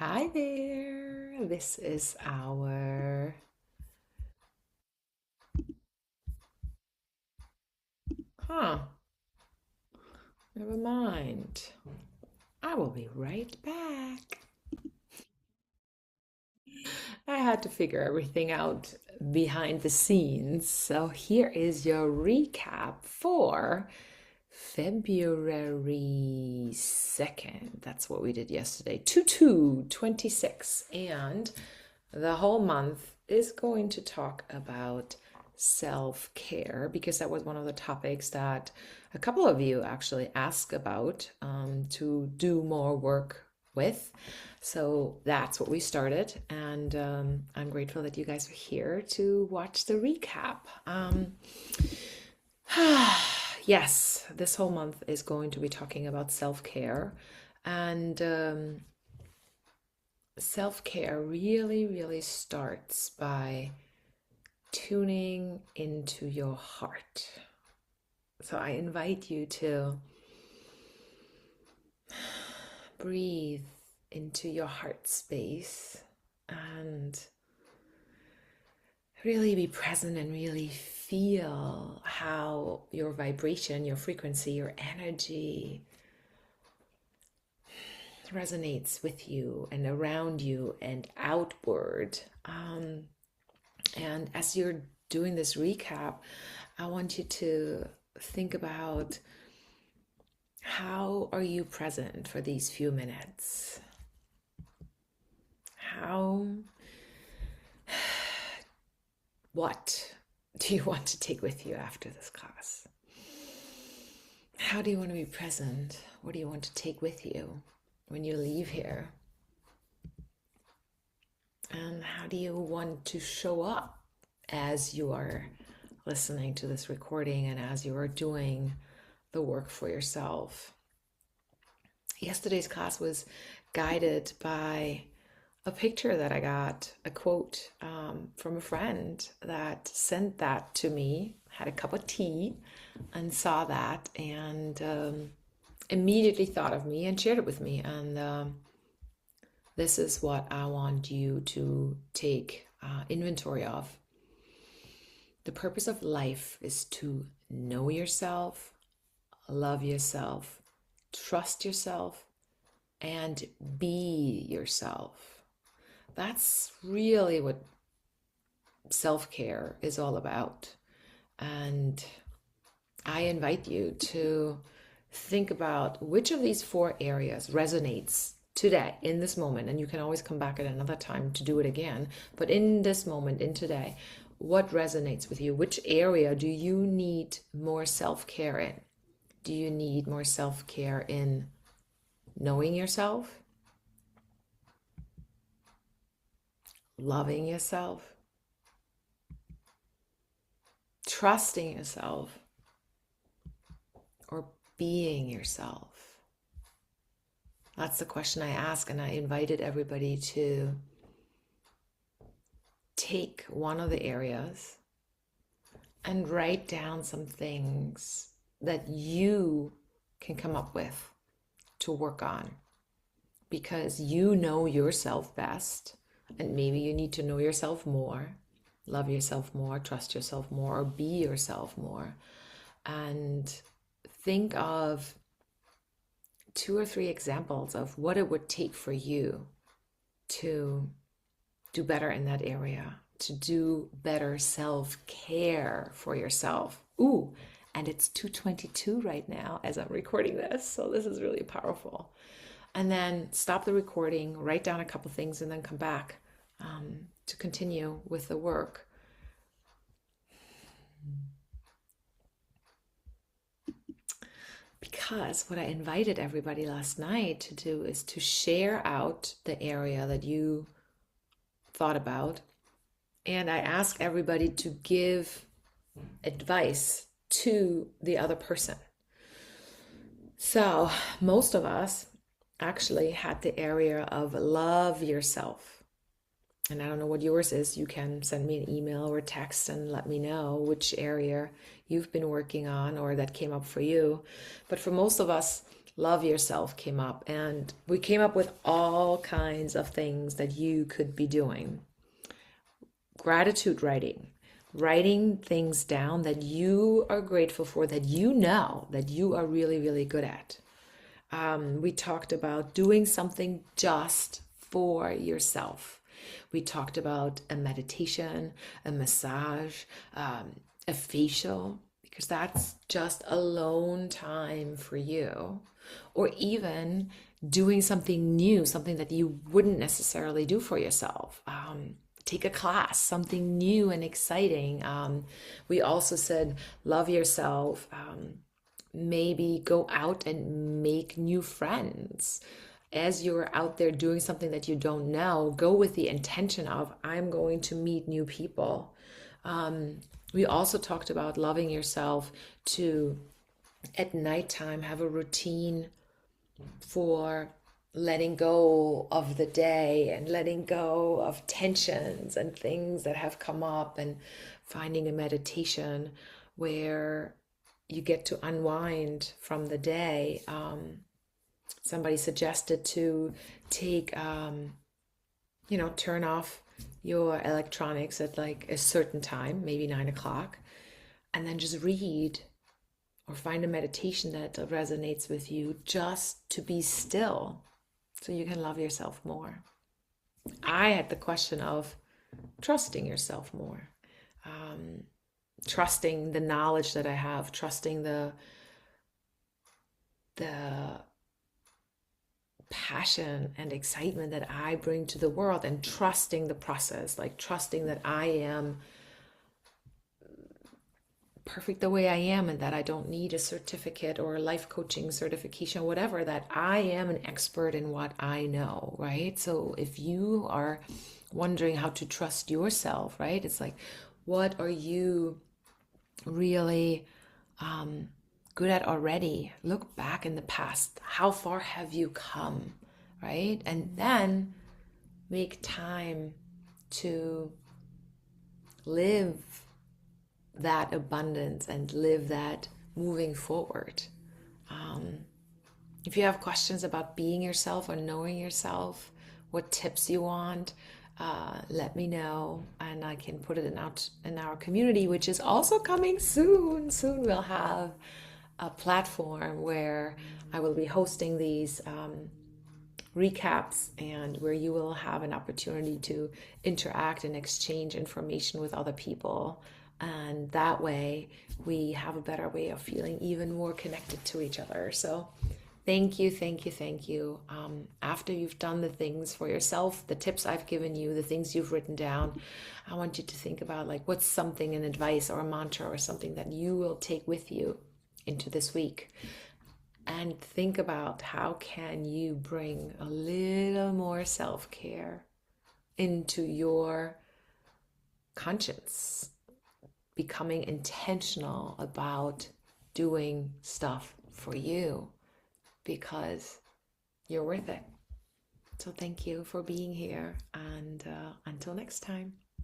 Hi there. This is our, huh, never mind. I will be right back. I had to figure everything out behind the scenes. So here is your recap for February 2nd. That's what we did yesterday. 2/2/26. And the whole month is going to talk about self care because that was one of the topics that a couple of you actually asked about to do more work with. So that's what we started, and I'm grateful that you guys are here to watch the recap. Yes, this whole month is going to be talking about self care, and self care really, really starts by tuning into your heart. So I invite you to breathe into your heart space and really be present and really feel how your vibration, your frequency, your energy resonates with you and around you and outward. And as you're doing this recap, I want you to think about how are you present for these few minutes? How, what do you want to take with you after this class? How do you want to be present? What do you want to take with you when you leave here? And how do you want to show up as you are listening to this recording and as you are doing the work for yourself? Yesterday's class was guided by a picture that I got, a quote from a friend that sent that to me, had a cup of tea, and saw that, and immediately thought of me and shared it with me. And this is what I want you to take inventory of. The purpose of life is to know yourself, love yourself, trust yourself, and be yourself. That's really what self-care is all about. And I invite you to think about which of these four areas resonates today, in this moment. And you can always come back at another time to do it again. But in this moment, in today, what resonates with you? Which area do you need more self-care in? Do you need more self-care in knowing yourself, loving yourself, trusting yourself, or being yourself? That's the question I ask, and I invited everybody to take one of the areas and write down some things that you can come up with to work on, because you know yourself best, and maybe you need to know yourself more, love yourself more, trust yourself more, or be yourself more. And think of 2 or 3 examples of what it would take for you to do better in that area, to do better self-care for yourself. Ooh, and it's 2:22 right now as I'm recording this, so this is really powerful. And then stop the recording, write down a couple things, and then come back to continue with the work. Because what I invited everybody last night to do is to share out the area that you thought about. And I asked everybody to give advice to the other person. So most of us actually had the area of love yourself. And I don't know what yours is. You can send me an email or text and let me know which area you've been working on or that came up for you. But for most of us, love yourself came up, and we came up with all kinds of things that you could be doing. Gratitude writing, writing things down that you are grateful for, that you know that you are really, really good at. We talked about doing something just for yourself. We talked about a meditation, a massage, a facial, because that's just alone time for you. Or even doing something new, something that you wouldn't necessarily do for yourself. Take a class, something new and exciting. We also said, love yourself. Maybe go out and make new friends. As you're out there doing something that you don't know, go with the intention of, I'm going to meet new people. We also talked about loving yourself to, at nighttime, have a routine for letting go of the day and letting go of tensions and things that have come up, and finding a meditation where you get to unwind from the day. Somebody suggested to take, turn off your electronics at like a certain time, maybe 9 o'clock, and then just read or find a meditation that resonates with you, just to be still so you can love yourself more. I had the question of trusting yourself more, trusting the knowledge that I have, trusting the passion and excitement that I bring to the world, and trusting the process, like trusting that I am perfect the way I am, and that I don't need a certificate or a life coaching certification, whatever, that I am an expert in what I know, right? So if you are wondering how to trust yourself, right, it's like, what are you really good at already? Look back in the past. How far have you come, right? And then make time to live that abundance and live that moving forward. If you have questions about being yourself or knowing yourself, what tips you want, let me know, and I can put it out in our community, which is also coming soon. Soon we'll have a platform where I will be hosting these recaps, and where you will have an opportunity to interact and exchange information with other people. And that way we have a better way of feeling even more connected to each other. So thank you, thank you, thank you. After you've done the things for yourself, the tips I've given you, the things you've written down, I want you to think about, like, what's something, an advice or a mantra or something that you will take with you into this week. And think about, how can you bring a little more self-care into your conscience, becoming intentional about doing stuff for you, because you're worth it. So thank you for being here, and until next time.